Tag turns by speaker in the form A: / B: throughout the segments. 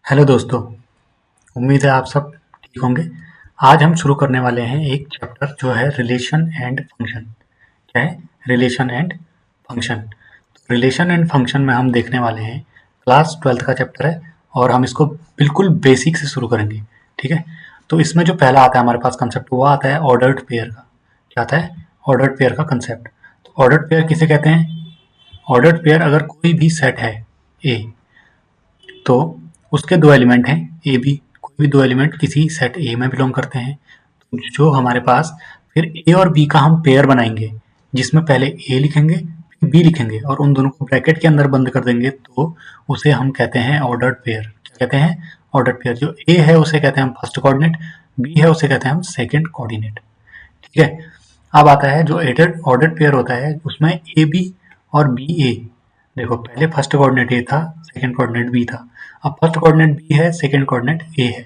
A: Hello दोस्तों, उम्मीद है आप सब ठीक होंगे। आज हम शुरू करने वाले हैं एक चैप्टर जो है रिलेशन एंड फंक्शन। क्या है? Relation and function. Relation and function में हम देखने वाले हैं, क्लास 12th का चैप्टर है और हम इसको बिल्कुल बेसिक से शुरू करेंगे। ठीक है, तो इसमें जो पहला आता है हमारे पास कंसेप्ट वो आता है ऑर्डर्ड पेयर का। क्या आता है? ऑर्डर्ड पेयर का कंसेप्ट। तो ऑर्डर्ड पेयर किसे कहते हैं? ऑर्डर्ड पेयर अगर कोई भी सेट है ए, तो उसके दो एलिमेंट हैं ए बी, कोई भी दो एलिमेंट किसी सेट ए में बिलोंग करते हैं, तो जो हमारे पास फिर ए और बी का हम पेयर बनाएंगे, जिसमें पहले ए लिखेंगे फिर बी लिखेंगे और उन दोनों को ब्रैकेट के अंदर बंद कर देंगे, तो उसे हम कहते हैं ऑर्डर्ड पेयर। क्या कहते हैं? Ordered pair. जो ए है उसे कहते हैं हम फर्स्ट कोऑर्डिनेट, बी है उसे कहते हैं हम सेकंड कोऑर्डिनेट। ठीक है, अब आता है जो ऑर्डर्ड पेयर होता है उसमें ए बी और बी ए। देखो, पहले फर्स्ट कोऑर्डिनेट ए था, सेकंड कोऑर्डिनेट बी था, अब फर्स्ट कोऑर्डिनेट बी है, सेकंड कोऑर्डिनेट ए है।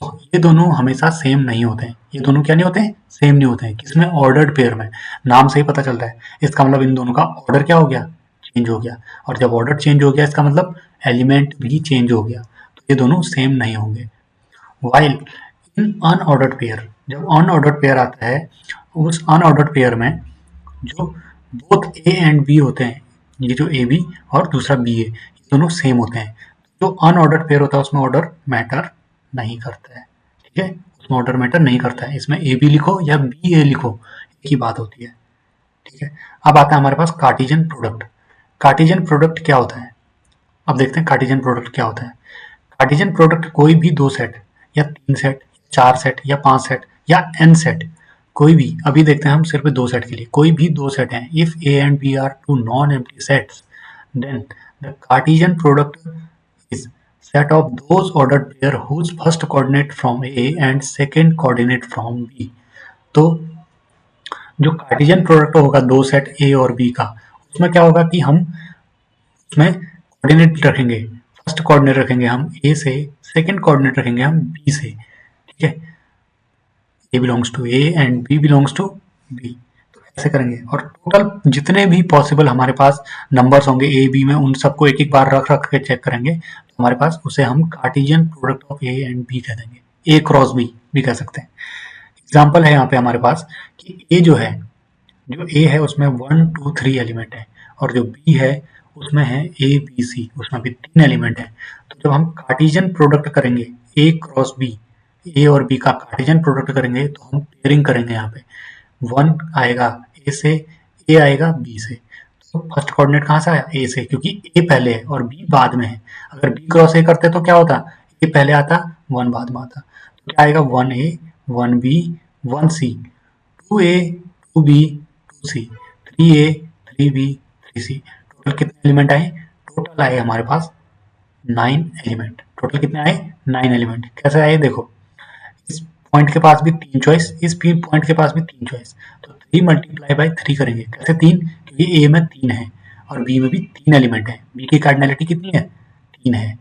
A: तो ये दोनों हमेशा सेम नहीं होते हैं। ये दोनों क्या नहीं होते हैं? सेम नहीं होते हैं। किसमें? ऑर्डर्ड पेयर में। नाम से ही पता चलता है, इसका मतलब इन दोनों का ऑर्डर क्या हो गया? चेंज हो गया। और जब ऑर्डर चेंज हो गया इसका मतलब एलिमेंट भी चेंज हो गया, तो ये दोनों सेम नहीं होंगे। वाइल इन अनऑर्डर्ड पेयर, जब अनऑर्डर्ड पेयर आता है, उस अनऑर्डर्ड पेयर में जो बोथ ए एंड बी होते हैं, ये जो ए बी और दूसरा बी ए, ये दोनों सेम होते हैं। जो अनऑर्डर्ड पेयर होता है उसमें ऑर्डर मैटर नहीं करता है। ठीक है, उसमें ऑर्डर मैटर नहीं करता है। इसमें ए बी लिखो या बी ए लिखो, एक ही बात होती है। ठीक है, अब आता है हमारे पास कार्टेशियन प्रोडक्ट। कार्टेशियन प्रोडक्ट क्या होता है? अब देखते हैं कार्टेशियन प्रोडक्ट क्या होता है। कार्टेशियन प्रोडक्ट कोई भी दो सेट या तीन सेट, चार सेट या पांच सेट या एन सेट, कोई भी, अभी देखते हैं हम सिर्फ दो सेट के लिए, कोई भी दो सेट हैं, if A and B are two non empty sets, then the Cartesian product is set of those ordered pair whose first coordinate from A and second coordinate from B। तो जो Cartesian product होगा दो set ए और B का, उसमें क्या होगा कि हम उसमें कोऑर्डिनेट रखेंगे। फर्स्ट कोऑर्डिनेट रखेंगे हम ए से, सेकंड कोऑर्डिनेट रखेंगे हम बी से। ठीक है, A belongs to A and B belongs to B. तो ऐसे करेंगे और टोटल जितने भी पॉसिबल हमारे पास नंबर्स होंगे ए बी में, उन सबको एक एक बार रख रख के चेक करेंगे, तो हमारे पास उसे हम Cartesian product of A and B कह देंगे। ए क्रॉस बी भी कह सकते हैं। एग्जाम्पल है यहाँ पे हमारे पास कि ए जो है, जो ए है उसमें 1 2 3 एलिमेंट है, और जो बी है उसमें है ए बी सी, उसमें भी तीन एलिमेंट है। तो जब हम कार्टेशियन प्रोडक्ट करेंगे ए क्रॉस बी, ए और बी का कार्टेशियन प्रोडक्ट करेंगे, तो हम पेयरिंग करेंगे। यहाँ पे 1 आएगा ए से, ए आएगा बी से। तो फर्स्ट कोऑर्डिनेट कहाँ से आया? ए से, क्योंकि ए पहले है और बी बाद में है। अगर बी क्रॉस ए करते तो क्या होता? ए पहले आता, 1 बाद में आता। तो क्या आएगा? 1 ए 1 बी 1 सी, 2 ए 2 बी 2 सी, 3 ए 3 बी 3 सी। टोटल कितने एलिमेंट आए? टोटल आए हमारे पास 9 एलिमेंट। टोटल कितने आए? 9 एलिमेंट। कैसे आए? देखो, इस पॉइंट के पास भी तीन चॉइस, इस पॉइंट के पास भी तीन चॉइस, तो 3 मल्टीप्लाई बाई 3 करेंगे। कैसे 3? क्योंकि ए में 3 है और बी में भी 3 एलिमेंट है। बी की कार्डिनलिटी कितनी है? 3 है।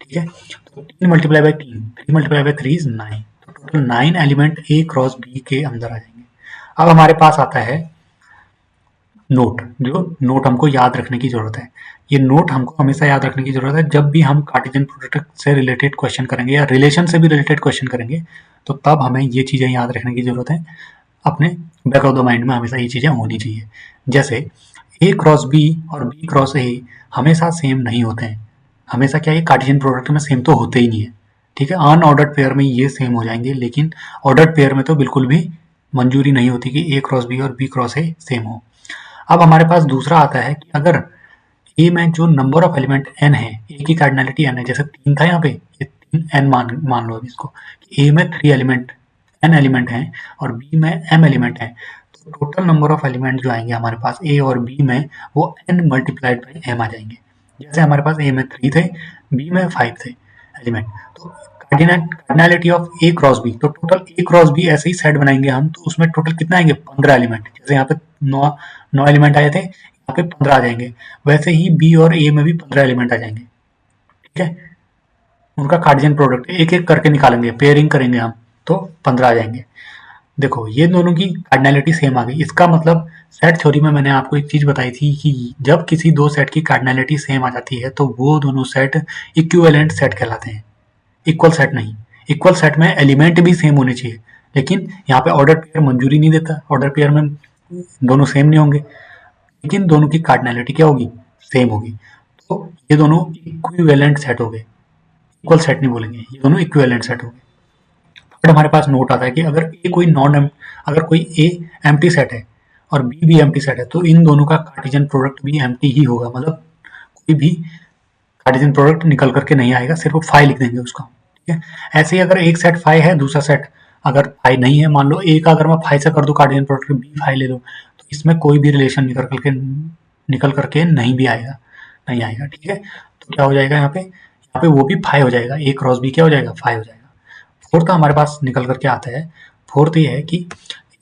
A: ठीक है, तो 3 multiply by 3, 3 multiply by 3 is 9। तो टोटल 9 एलिमेंट ए क्रॉस बी के अंदर आ जाएंगे। अब हमारे पास आता है नोट। जो नोट हमको याद रखने की जरूरत है, ये नोट हमको हमेशा याद रखने की जरूरत है जब भी हम कार्टेशियन प्रोडक्ट से रिलेटेड क्वेश्चन करेंगे या रिलेशन से भी रिलेटेड क्वेश्चन करेंगे, तो तब हमें ये चीजें याद रखने की जरूरत है। अपने बैक ऑफ द माइंड में हमेशा ये चीजें होनी चाहिए। जैसे ए क्रॉस बी और बी क्रॉस ए हमेशा सेम नहीं होते हैं। हमेशा क्या, ये कार्टेशियन प्रोडक्ट में सेम तो होते ही नहीं है। ठीक है, अनऑर्डर्ड पेयर में ये सेम हो जाएंगे, लेकिन ऑर्डर्ड पेयर में तो बिल्कुल भी मंजूरी नहीं होती कि ए क्रॉस बी और बी क्रॉस ए सेम हो। अब हमारे पास दूसरा आता है कि अगर ए में जो नंबर ऑफ एलिमेंट एन है, ए की कार्डिनलिटी एन है, जैसे 3 था यहाँ पे, ये 3 एन मान लो अभी इसको, कि ए में 3 एलिमेंट एन एलिमेंट हैं और बी में एम एलिमेंट है, तो टोटल नंबर ऑफ एलिमेंट जो आएंगे हमारे पास ए और बी में, वो एन मल्टीप्लाइड बाई एम आ जाएंगे। जैसे हमारे पास ए में 3 थे, बी में 5 थे एलिमेंट, तो cardinality of A cross B, तो टोटल ए क्रॉस बी ऐसे ही सेट बनाएंगे हम, तो उसमें टोटल कितना आएंगे? 15 एलिमेंट। जैसे यहाँ पे 9 एलिमेंट आए थे, यहाँ पे 15 आ जाएंगे। वैसे ही बी और ए में भी 15 एलिमेंट आ जाएंगे। ठीक है, उनका कार्टेशियन प्रोडक्ट एक एक करके निकालेंगे, पेयरिंग करेंगे हम, तो 15 आ जाएंगे। देखो ये दोनों की कार्डिनैलिटी सेम आ गई। इसका मतलब सेट थ्योरी में मैंने आपको एक चीज बताई थी कि जब किसी दो सेट की कार्डिनैलिटी सेम आ जाती है तो वो दोनों सेट इक्विवेलेंट सेट कहलाते हैं, इक्वल सेट नहीं। इक्वल सेट में एलिमेंट भी सेम होने चाहिए, लेकिन यहाँ पे ऑर्डर पेयर मंजूरी नहीं देता। ऑर्डर पेयर में दोनों सेम नहीं होंगे, लेकिन दोनों की कार्डिनैलिटी क्या होगी, सेम होगी। तो ये दोनों इक्विवेलेंट सेट हो गए, इक्वल सेट नहीं बोलेंगे, ये दोनों इक्विवेलेंट सेट हो गए। फिर हमारे पास नोट आता है कि अगर कोई ए एम्प्टी सेट है और बी भी एम्प्टी सेट है तो इन दोनों का कार्टेशियन प्रोडक्ट भी एम्प्टी ही होगा, मतलब कोई भी कार्टेशियन प्रोडक्ट निकल करके नहीं आएगा, सिर्फ फाई लिख देंगे उसका। ठीक है, ऐसे ही अगर एक सेट फाई है, दूसरा सेट अगर फाई नहीं है, मान लो ए का अगर मैं फाई से कर दूं कार्टेशियन प्रोडक्ट, बी फाई ले लो, तो इसमें कोई भी रिलेशन निकल करके नहीं भी आएगा, नहीं आएगा। ठीक है, तो क्या हो जाएगा यहाँ पे वो भी फाई हो जाएगा, ए क्रॉस बी क्या हो जाएगा, फाई हो जाएगा। फोर्थ हमारे पास निकल करके आता है, फोर्थ ये है कि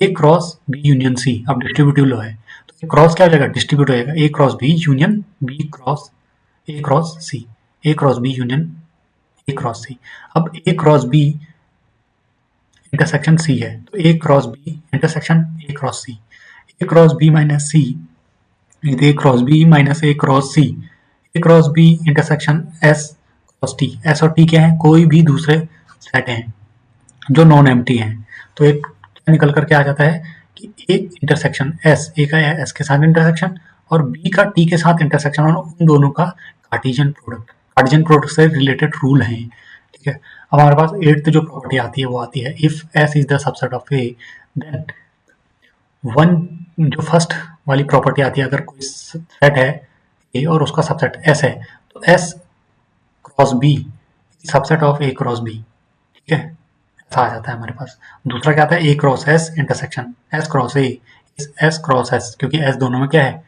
A: ए क्रॉस बी यूनियन सी, अब डिस्ट्रीब्यूटिव लो है तो क्रॉस क्या हो जाएगा, डिस्ट्रीब्यूट हो जाएगा, A cross B union B cross A cross C, A cross B union A cross C. अब A cross B intersection C है तो A cross B intersection A cross C, A cross B minus C, A cross B minus A cross C, A cross B intersection S cross T. S और T क्या है, कोई भी दूसरे set हैं जो नॉन एम्प्टी हैं। तो एक क्या निकल करके आ जाता है कि ए इंटरसेक्शन एस, ए का एस के साथ इंटरसेक्शन और बी का टी के साथ इंटरसेक्शन, और उन दोनों का कार्टेशियन प्रोडक्ट से रिलेटेड रूल है। ठीक है, अब हमारे पास एट्थ जो प्रॉपर्टी आती है वो आती है, if S is the subset of A then one, जो फर्स्ट वाली प्रॉपर्टी आती है, अगर कोई सेट है ए और उसका सबसेट एस है तो S cross B subset of A cross B. ठीक है, ऐसा आ जाता है हमारे पास। दूसरा क्या आता है, A cross S intersection S cross A, S cross S, क्योंकि एस दोनों में क्या है,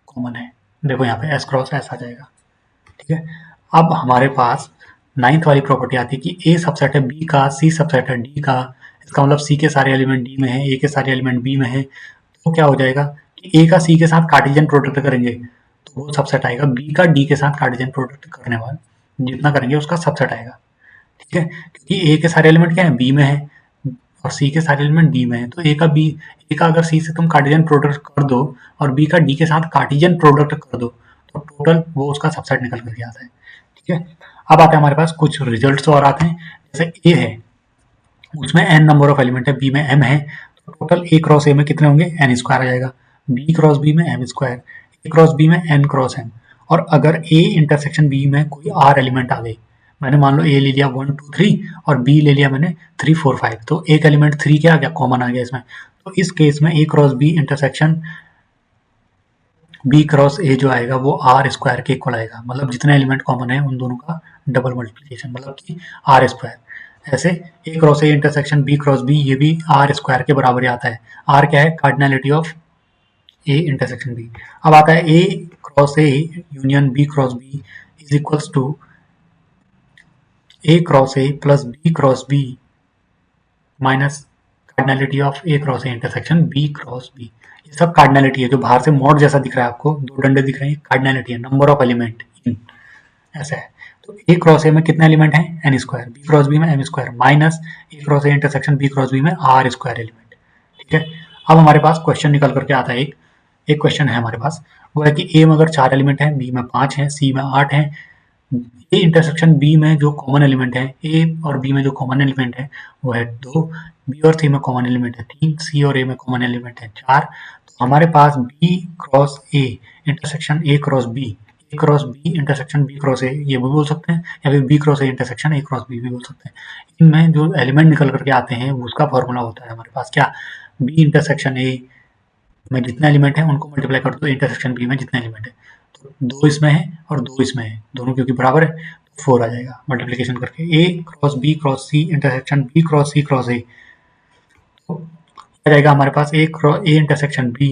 A: कॉमन है। देखो यहाँ पे एस क्रॉस एस आ जाएगा। ठीक है, अब हमारे पास नाइन्थ वाली प्रॉपर्टी आती है कि ए सबसेट है बी का, सी सबसेट है डी का, इसका मतलब सी के सारे एलिमेंट डी में है, ए के सारे एलिमेंट बी में है, तो क्या हो जाएगा कि ए का सी के साथ कार्टेशियन प्रोडक्ट करेंगे तो वो सबसेट आएगा, बी का डी के साथ कार्टेशियन प्रोडक्ट करने वाले जितना करेंगे उसका सबसेट आएगा। ठीक है, क्योंकि ए के सारे एलिमेंट क्या है, बी में है, और सी के सारे एलिमेंट डी में है, तो ए का अगर सी से तुम कार्टेशियन प्रोडक्ट कर दो और बी का डी के साथ कार्टेशियन प्रोडक्ट कर दो तो टोटल वो उसका सबसेट निकल करके आता है। ठीक है, अब आते हैं हमारे पास कुछ रिजल्ट्स और आते हैं, जैसे ए है उसमें n नंबर ऑफ एलिमेंट है, बी में m है, तो टोटल ए क्रॉस ए में कितने होंगे, n स्क्वायर आ जाएगा, बी क्रॉस बी में m स्क्वायर, ए क्रॉस बी में n क्रॉस m। और अगर a इंटरसेक्शन b में कोई r एलिमेंट आ गई, मैंने मान लो a ले लिया 1 2 3 और b ले लिया मैंने 3 4 5, तो एक एलिमेंट 3 क्या आ गया, कॉमन आ गया इसमें। तो इस केस में a cross b intersection b cross a जो आएगा वो r स्क्वायर के इक्वल आएगा, मतलब जितने एलिमेंट कॉमन है उन दोनों का डबल मल्टीप्लिकेशन, मतलब कि r स्क्वायर। ऐसे A cross A intersection B cross B, ये भी आर स्क्वायर के बराबर ही आता है। आर क्या है, cardinality of A intersection B. अब आता है A cross A union B cross B is equals to A cross A plus B cross B minus cardinality of A cross A intersection B cross B. ये सब cardinality है, जो बाहर से mod जैसा दिख रहा है आपको, दो डंडे दिख रहे हैं, कार्डिनैलिटी है, नंबर ऑफ एलिमेंट इन, ऐसा है। तो ए क्रॉस ए में कितने एलिमेंट हैं, N square, B cross B में M square, minus A cross A intersection B cross B में आर स्क्वायर एलिमेंट। ठीक है, अब हमारे पास क्वेश्चन निकल करके आता है, एक क्वेश्चन है हमारे पास, वो है कि ए में अगर 4 एलिमेंट हैं, बी में 5 हैं, सी में 8 हैं, ए इंटरसेक्शन बी में जो कॉमन एलिमेंट है, ए और बी में जो कॉमन एलिमेंट है वो है 2, बी और सी में कॉमन एलिमेंट है 3, सी और ए में कॉमन एलिमेंट है 4। तो हमारे पास B cross A intersection A cross B, A cross B intersection B cross A, ये भी बोल सकते हैं, या फिर B cross A intersection A cross B भी बोल सकते हैं। इनमें जो एलिमेंट निकल करके आते हैं उसका फॉर्मूला होता है हमारे पास क्या, बी इंटरसेक्शन ए में जितने एलिमेंट हैं उनको मल्टीप्लाई कर दो इंटरसेक्शन बी में जितने एलिमेंट है, तो 2 इसमें है और 2 इसमें है, दोनों क्योंकि बराबर है तो 4 आ जाएगा मल्टीप्लिकेशन करके। A cross C intersection B cross C cross A, तो आ जाएगा हमारे पास A intersection B,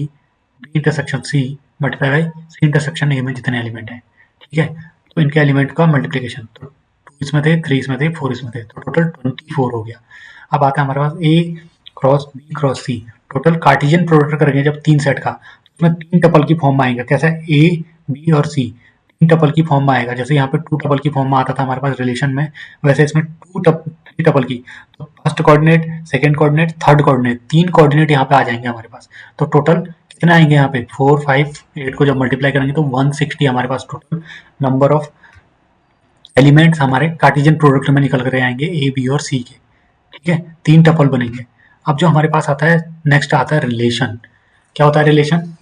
A: B intersection C multiply by C intersection A में जितने एलिमेंट हैं। ठीक है, तो इनके एलिमेंट का मल्टीप्लिकेशन, तो 2 इसमें थे, 3 इसमें थे, 4 इसमें थे, तो टोटल 24 हो गया। अब आता है हमारे पास ए क्रॉस बी क्रॉस सी, टोटल कार्टेशियन प्रोडक्ट करेंगे जब 3 सेट का, उसमें 3 टपल की फॉर्म में आएगा, कैसा है, ए बी और सी 3 टपल की फॉर्म में आएगा। जैसे यहाँ पे 2 टपल की फॉर्म में आता था हमारे पास रिलेशन में, वैसे इसमें 3 टपल की, तो first coordinate, second coordinate, third coordinate, 3 coordinate यहाँ पे आ जाएंगे हमारे पास। तो टोटल कितने आएंगे यहाँ पे 4, 5, 8 को जब मल्टीप्लाई करेंगे तो 160 हमारे पास टोटल नंबर ऑफ एलिमेंट्स हमारे कार्टेशियन प्रोडक्ट में निकल कर आएंगे ए, बी और सी के। ठीक है, 3 टपल बनेंगे। अब जो हमारे पास आता है नेक्स्ट आता है रिलेशन। क्या होता है रिलेशन?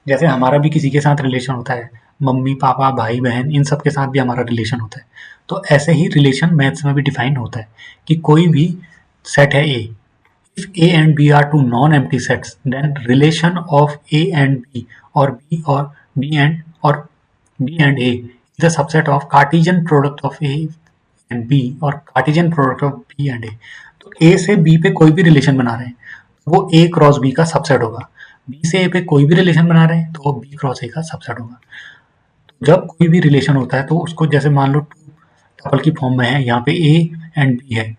A: जैसे हमारा भी किसी के साथ रिलेशन होता है, मम्मी पापा भाई बहन इन सब के साथ भी हमारा रिलेशन होता है। तो ऐसे ही रिलेशन मैथ्स में भी डिफाइन होता है कि कोई भी सेट है A, if A and B are two non empty sets then relation of A and B और B and A is a subset of Cartesian product of A and B और Cartesian product of B and A. तो A से B पे कोई भी relation बना रहे हैं वो ए क्रॉस बी का सबसेट होगा, बी से ए पे कोई भी रिलेशन बना रहे हैं तो वो बी क्रॉस ए का सबसेट होगा। तो जब कोई भी रिलेशन होता है तो उसको जैसे मान लो टू टपल की फॉर्म में है, यहाँ पे ए एंड बी है,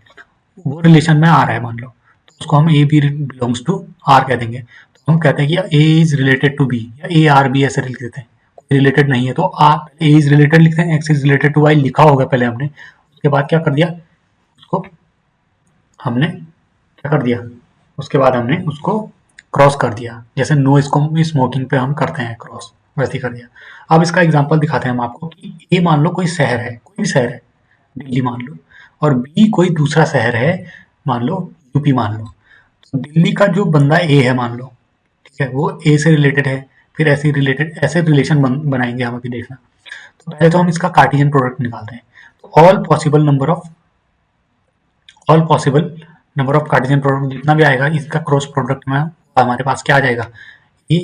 A: वो रिलेशन में आ रहा है मान लो, तो उसको हम A B belongs to R कह देंगे। तो हम कहते हैं कि A is related to B या ए आर बी ऐसे लिख देते हैं। कोई रिलेटेड नहीं है तो आर ए इज रिलेटेड लिखते हैं, X is related to Y लिखा होगा पहले हमने, उसके बाद क्या कर दिया उसको हमने क्या कर दिया उसके बाद हमने उसको क्रॉस कर दिया, जैसे नो स्मोकिंग पे हम करते हैं क्रॉस, वैसे ही कर दिया। अब इसका एग्जांपल दिखाते हैं हम आपको कि ए मान लो कोई शहर है, कोई भी शहर है, दिल्ली मान लो, और बी कोई दूसरा शहर है, मान लो यूपी मान लो। तो दिल्ली का जो बंदा ए है मान लो, ठीक है, वो ए से रिलेटेड है, फिर ऐसे रिलेशन बनाएंगे हम अभी देखना। तो पहले तो हम इसका कार्टेशियन प्रोडक्ट निकालते हैं। तो all possible number of Cartesian product जितना भी आएगा इसका क्रॉस प्रोडक्ट में हमारे पास क्या आ जाएगा, ये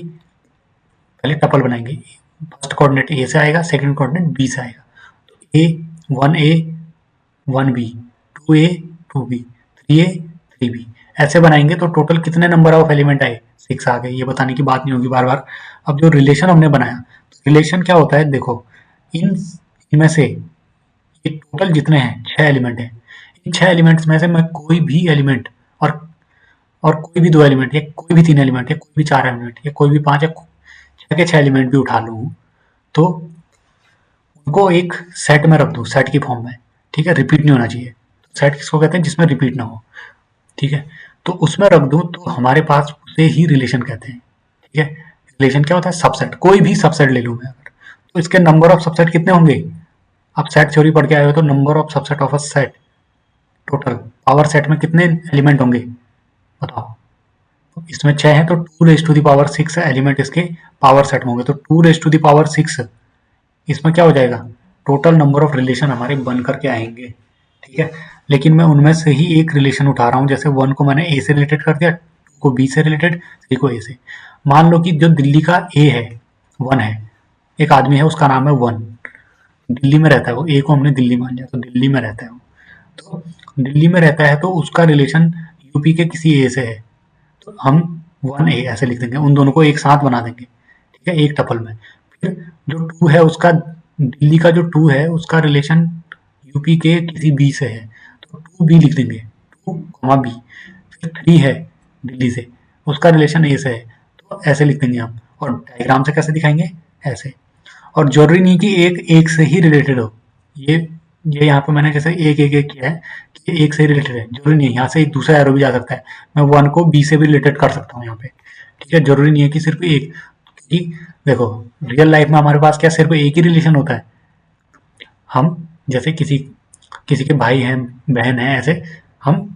A: पहले टपल बनाएंगे, फर्स्ट कोऑर्डिनेट ए से आएगा, सेकंड कोऑर्डिनेट बी से आएगा। तो ए 1 बी, 2 ए 2 बी, 3 ए 3 बी, ऐसे बनाएंगे तो टोटल कितने नंबर ऑफ एलिमेंट आए 6 आ गए। ये बताने की बात नहीं होगी बार बार। अब जो रिलेशन हमने बनाया, रिलेशन क्या होता है देखो, इनमें से ये टोटल जितने हैं 6 एलिमेंट हैं, इन 6 एलिमेंट्स में से मैं कोई भी एलिमेंट और कोई भी 2 एलिमेंट या कोई भी 3 एलिमेंट या कोई भी 4 एलिमेंट या कोई भी 5 या 6 के 6 एलिमेंट भी उठा लूँ तो उनको एक सेट में रख दूँ, सेट की फॉर्म में, ठीक है, रिपीट नहीं होना चाहिए। सेट किसको कहते हैं? जिसमें रिपीट ना हो, ठीक है। तो उसमें रख दूँ तो हमारे पास उसे ही रिलेशन कहते हैं, ठीक है। रिलेशन क्या होता है? सबसेट, कोई भी सबसेट ले लूँ मैं अगर, तो इसके नंबर ऑफ सबसेट कितने होंगे? आप सेट थ्योरी पढ़ के आए हो तो number of subset of a set, total power set में कितने एलिमेंट होंगे बताओ? तो इसमें 6 है तो 2 raise to the power 6 element इसके पावर सेट में होंगे, तो 2 रेज टू द पावर 6 इसमें क्या हो जाएगा? टोटल नंबर ऑफ रिलेशन हमारे बन करके आएंगे, ठीक है। लेकिन मैं उनमें से ही एक रिलेशन उठा रहा हूँ, जैसे 1 को मैंने ए से रिलेटेड कर दिया, 2 को बी से रिलेटेड, 3 को ए से। मान लो कि जो दिल्ली का ए है 1 है, एक आदमी है उसका नाम है 1, दिल्ली में रहता है वो, ए को हमने दिल्ली मान लिया तो दिल्ली में रहता है वो। तो दिल्ली में रहता है तो उसका रिलेशन यूपी के किसी ए से है, तो हम 1 ए ऐसे लिख देंगे, उन दोनों को एक साथ बना देंगे, ठीक है, एक टपल में। फिर जो 2 है उसका, दिल्ली का जो 2 है उसका रिलेशन यूपी के किसी बी से है, तो 2 बी लिख देंगे, 2 बी। फिर 3 है दिल्ली से, उसका रिलेशन ए से है, तो ऐसे लिख देंगे हम। और डायग्राम से कैसे दिखाएंगे? ऐसे। और जरूरी नहीं कि एक से ही रिलेटेड हो, ये यहाँ पे मैंने जैसे एक किया है कि एक से ही रिलेटेड है, जरूरी नहीं है। यहाँ से एक दूसरा एरो भी जा सकता है, मैं 1 को बी से भी रिलेटेड कर सकता हूँ यहाँ पे, ठीक है। जरूरी नहीं है कि सिर्फ एक, क्योंकि देखो रियल लाइफ में हमारे पास क्या सिर्फ एक ही रिलेशन होता है। हम जैसे किसी के भाई हैं बहन है, ऐसे हम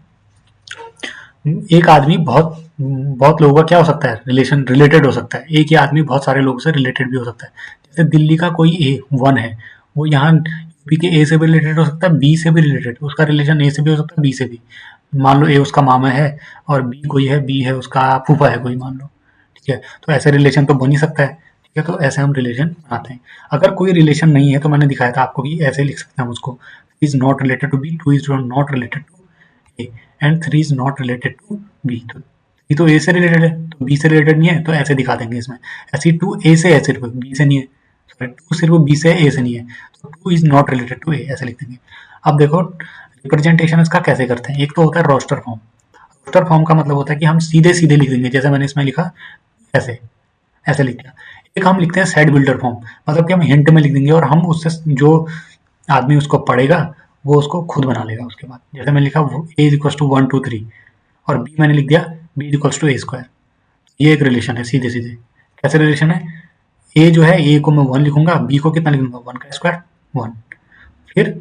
A: एक आदमी बहुत लोगों का क्या हो सकता है रिलेशन, रिलेटेड हो सकता है। एक ही आदमी बहुत सारे लोगों से रिलेटेड भी हो सकता है। जैसे दिल्ली का कोई ए 1 है, वो यहाँ यूपी के ए से भी रिलेटेड हो सकता है, बी से भी रिलेटेड, उसका रिलेशन ए से भी हो सकता है, बी से भी। मान लो ए उसका मामा है और बी कोई है, बी है उसका फूफा है कोई मान लो, ठीक है। तो ऐसे रिलेशन तो बन ही सकता है, ठीक है। तो ऐसे हम रिलेशन बनाते हैं। अगर कोई रिलेशन नहीं है तो मैंने दिखाया था आपको कि ऐसे लिख सकते हैं हम उसको, is not related to B, 2 is not related to A and 3 is not related to B. तो ये तो ए से रिलेटेड है तो बी से रिलेटेड नहीं है, तो ऐसे दिखा देंगे इसमें। ऐसे 2 ए से है सिर्फ, बी से नहीं है, सॉरी 2 सिर्फ बी से ए से नहीं है, तो 2 इज नॉट रिलेटेड टू ए ऐसे लिख देंगे। अब देखो रिप्रेजेंटेशन इसका कैसे करते हैं। एक तो होता है रोस्टर फॉर्म। रोस्टर फॉर्म का मतलब होता है कि हम सीधे सीधे लिख देंगे, जैसे मैंने इसमें लिखा ऐसे, ऐसे लिख दिया। एक हम लिखते हैं सेट बिल्डर फॉर्म, मतलब कि हम हिंट में लिख देंगे और हम उससे जो आदमी उसको पढ़ेगा वो उसको खुद बना लेगा उसके बाद। जैसे मैंने लिखा a इज इक्वल टू 1 2 3 और b मैंने लिख दिया b is equal to a square. ये एक रिलेशन है सीधे सीधे। कैसे रिलेशन है? a जो है a को मैं 1 लिखूंगा, b को कितना लिखूंगा 1 का स्क्वायर 1, फिर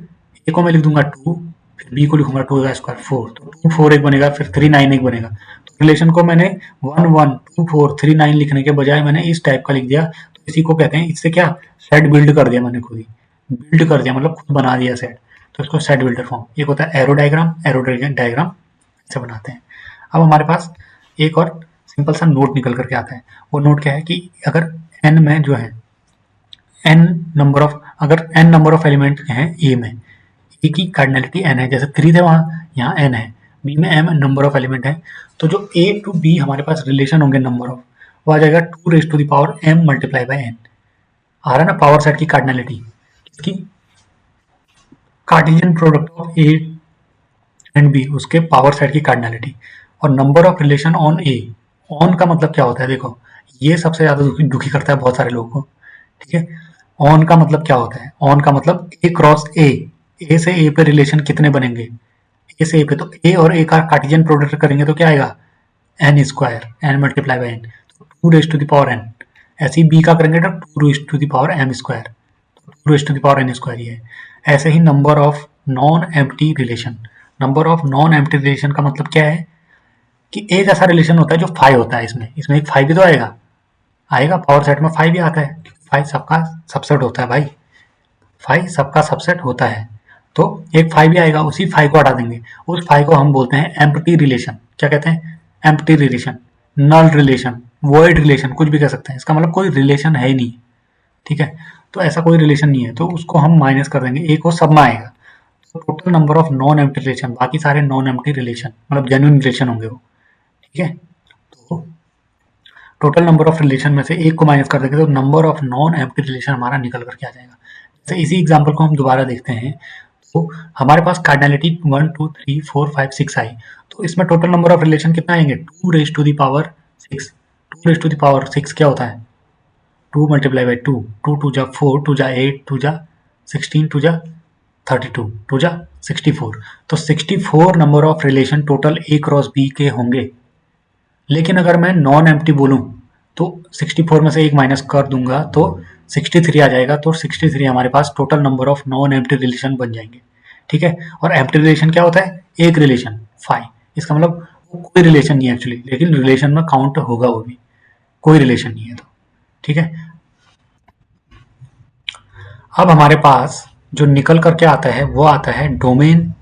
A: a को मैं लिख दूंगा 2, फिर b को लिखूंगा 2 का स्क्वायर 4, तो 2 4 एक बनेगा, फिर 3 9 एक बनेगा। तो रिलेशन को मैंने 1 1 2 4 3 9 लिखने के बजाय मैंने इस टाइप का लिख दिया, तो इसी को कहते हैं, इससे क्या सेट बिल्ड कर दिया मैंने, खुद ही बिल्ड कर दिया, मतलब खुद बना दिया सेट, तो इसको सेट बिल्डर फॉर्म। एक होता है एरो डायग्राम ऐसे बनाते हैं। अब हमारे पास एक और सिंपल सा नोट निकल करके आता है। वो नोट क्या है कि अगर n में जो है अगर n नंबर ऑफ एलिमेंट हैं a में, a की कार्डिनलिटी n है, जैसे 3 थे वहाँ, यहाँ n है, b में m नंबर ऑफ एलिमेंट है, तो जो a टू b हमारे पास रिलेशन होंगे नंबर ऑफ, वो आ जाएगा 2 raise to the power m multiply by n। आ रहा है ना पावर सेट की कार्डिनलिटी, इसकी Cartesian product of a and b, उसके पावर सेट की कार्डिनलिटी। और number of relation on a, on का मतलब क्या होता है, देखो ये सबसे ज्यादा दुखी करता है बहुत सारे लोगों को, ठीक है। ऑन का मतलब क्या होता है? ऑन का मतलब a क्रॉस a से a पे रिलेशन कितने बनेंगे, a से a पे, तो a और a का कार्टेशियन प्रोडक्ट करेंगे तो क्या आएगा n square, n multiply by n, 2 raise to the power n। ऐसे ही b का करेंगे तो 2 raise to the power m square, 2 raise to the power n square ये है। ऐसे ही number of non empty relation, number of non empty relation का मतलब क्या है कि एक ऐसा रिलेशन होता है जो 5 होता है, इसमें एक 5 भी तो आएगा पावर सेट में 5 भी आता है, 5 सबका सबसेट होता है भाई, 5 सबका सबसेट होता है, तो एक 5 भी आएगा, उसी 5 को हटा देंगे, उस 5 को हम बोलते हैं एम्प्टी रिलेशन। क्या कहते हैं? एम्प्टी रिलेशन, नल रिलेशन, वॉइड रिलेशन, कुछ भी कह सकते हैं। इसका मतलब कोई रिलेशन है ही नहीं, ठीक है। तो ऐसा कोई रिलेशन नहीं है, तो उसको हम माइनस कर देंगे, एक वो सब में आएगा। तो total number of non empty relation, बाकी सारे नॉन एम्प्टी रिलेशन मतलब जेन्युइन रिलेशन होंगे वो, ठीक है। तो टोटल नंबर ऑफ रिलेशन में से एक को माइनस कर देंगे तो number of non empty relation हमारा निकल करके आ जाएगा। जैसे इसी एग्जांपल को हम दोबारा देखते हैं, तो हमारे पास कार्डिनलिटी 1 2 3 4 5 6 आई, तो इसमें टोटल नंबर ऑफ रिलेशन कितना आएंगे 2 raise to the power 6। 2 raise to the power 6 क्या होता है 2 मल्टीप्लाई बाई 2, 2 2 जा 4, 2 जा 8, 2 जा 16, 2 जा 32, 2 जा 64, तो 64 number of relation total A cross B के होंगे। लेकिन अगर मैं नॉन एम्प्टी बोलूं तो 64 में से एक माइनस कर दूंगा तो 63 आ जाएगा, तो 63 हमारे पास total number of non empty relation बन जाएंगे, ठीक है। और एम्प्टी रिलेशन क्या होता है? एक रिलेशन 5, इसका मतलब वो कोई रिलेशन नहीं है एक्चुअली, लेकिन रिलेशन में काउंट होगा वो भी, कोई रिलेशन नहीं है तो, ठीक है। अब हमारे पास जो निकल करके आता है वो आता है डोमेन,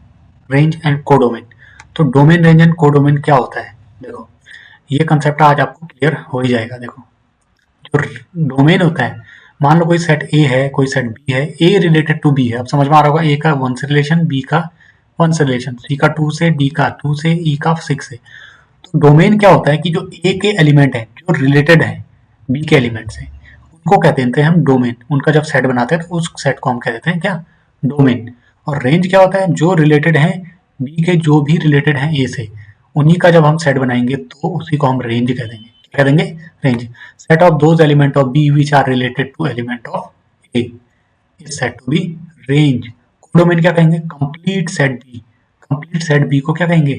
A: रेंज एंड कोडोमेन। तो डोमेन, रेंज एंड कोडोमेन क्या होता है, देखो ये कंसेप्ट आज आपको क्लियर हो ही जाएगा। देखो जो डोमेन होता है, मान लो कोई सेट ए है, कोई सेट बी है, ए रिलेटेड टू बी है, अब समझ में आ रहा होगा, ए का 1 से रिलेशन, बी का 1 से रिलेशन, सी का 2 से, डी का 2 से, ई का 6 से। तो डोमेन क्या होता है कि जो ए के एलिमेंट है जो रिलेटेड है बी के एलिमेंट से, उनको कहते हैं हम डोमेन। उनका जब सेट बनाते हैं तो उस सेट को हम कह देते हैं क्या, डोमेन। और रेंज क्या होता है, जो रिलेटेड है बी के, जो भी रिलेटेड है ए से, उन्हीं का जब हम सेट बनाएंगे तो उसी को हम रेंज कह देंगे। क्या कह देंगे? Range. Set of those element of B which are related to element of A is set to B range. Codomain क्या कहेंगे? Complete set B. Complete set B को क्या कहेंगे?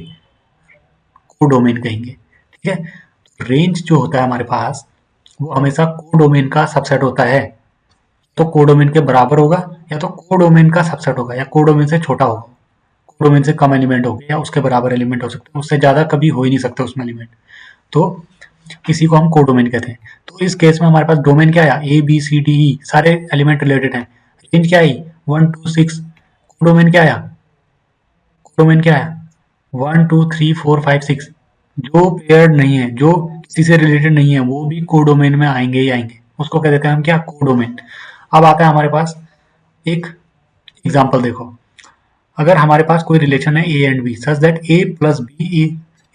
A: कोडोमेन कहेंगे, ठीक है। रेंज जो होता है हमारे पास वो हमेशा कोडोमेन का सबसेट होता है, तो कोडोमेन के बराबर होगा, या तो कोडोमेन का सबसेट होगा, या कोडोमेन से छोटा होगा, कोडोमेन से कम एलिमेंट होगा, या उसके बराबर एलिमेंट हो सकते हैं, उससे ज्यादा कभी हो ही नहीं सकते उसमें एलिमेंट, तो इसी को हम कोडोमेन कहते हैं। तो इस केस में हमारे पास डोमेन क्या आया, A B C D E सारे एलिमेंट रिलेटेड हैं। रेंज क्या आई 1 2 6, कोडोमेन क्या आया, कोडोमेन क्या आया 1 2 3 4 5 6। जो पेयर्ड नहीं है, जो किसी से रिलेटेड नहीं है, वो भी कोडोमेन में आएंगे ही आएंगे, उसको कह देते हैं हम क्या, कोडोमेन। अब आता है हमारे पास एक एग्जांपल, देखो अगर हमारे पास कोई रिलेशन है A and B such that A plus B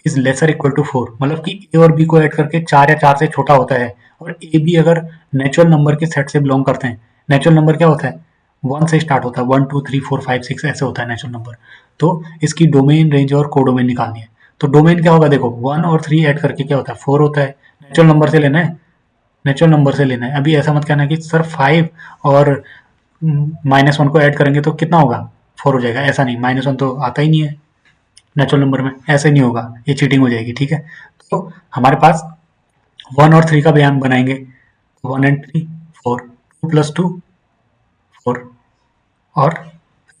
A: is lesser equal to 4, मतलब कि ए और बी को ऐड करके 4 या 4 से छोटा होता है, और ए बी अगर नेचुरल नंबर के सेट से बिलोंग करते हैं, नेचुरल नंबर क्या होता है 1 से स्टार्ट होता है, 1 2 3 4 5 6 ऐसे होता है नेचुरल नंबर। तो इसकी डोमेन, रेंज और कोडोमेन निकालनी है। तो डोमेन क्या होगा, देखो 1 और 3 ऐड करके क्या होता है 4 होता है, नेचुरल नंबर से लेना है, नेचुरल नंबर से लेना है। अभी ऐसा मत कहना कि सर 5 और -1 को ऐड करेंगे तो कितना होगा 4 हो जाएगा, ऐसा नहीं, -1 तो आता ही नहीं है नेचुरल नंबर में, ऐसे नहीं होगा, ये चीटिंग हो जाएगी, ठीक है। तो हमारे पास 1 और 3 का बयान बनाएंगे, 1 एंड 3 4, 2 + 2 4, और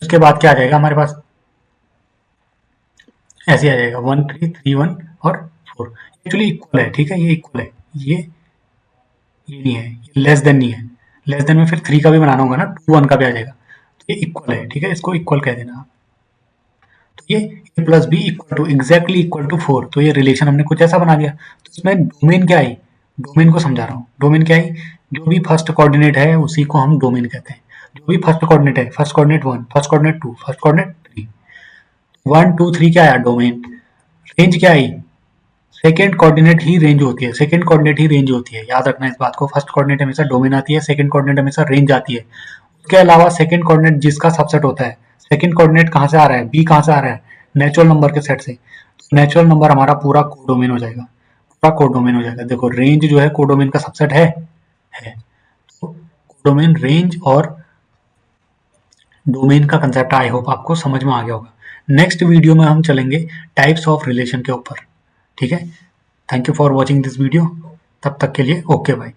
A: उसके बाद क्या आ जाएगा हमारे पास, ऐसे आ जाएगा 1 3 3 1 और 4। एक्चुअली इक्वल है, ठीक है, ये इक्वल है, ये नहीं है, ये लेस देन नहीं है, लेस देन में फिर 3 का भी बनाना होगा ना, 2 1 का भी आ जाएगा, तो ये इक्वल है, ठीक है, इसको इक्वल कह देना आप। तो ये a plus B equal to exactly equal to 4, तो ये रिलेशन हमने कुछ ऐसा बना दिया। तो इसमें डोमेन क्या आई, डोमेन को समझा रहा हूँ, डोमेन क्या आई, जो भी फर्स्ट कोऑर्डिनेट है उसी को हम डोमेन कहते हैं। जो भी फर्स्ट कोऑर्डिनेट है, first coordinate 1, first coordinate 2, first coordinate 3, 1 2 3 क्या आया, डोमेन। रेंज क्या आई, सेकेंड कोऑर्डिनेट ही रेंज होती है, सेकेंड कोऑर्डिनेट ही रेंज होती है, याद रखना इस बात को। फर्स्ट कोऑर्डिनेट हमेशा डोमेन आती है, सेकेंड कोऑर्डिनेट हमेशा रेंज आती है। उसके अलावा सेकेंड कोऑर्डिनेट जिसका सबसेट होता है, सेकेंड कोऑर्डिनेट कहाँ से आ रहा है, बी कहाँ से आ रहा है, नेचुरल नंबर के सेट से, तो नेचुरल नंबर हमारा पूरा कोडोमेन हो जाएगा, पूरा कोडोमेन हो जाएगा। देखो रेंज जो है कोडोमेन का सबसेट है। तो कोडोमेन, रेंज और डोमेन का कंसेप्ट आई होप आपको समझ में आ गया होगा। नेक्स्ट वीडियो में हम चलेंगे टाइप्स ऑफ रिलेशन के ऊपर, ठीक है। Thank you for watching this video, तब तक के लिए ओके बाय।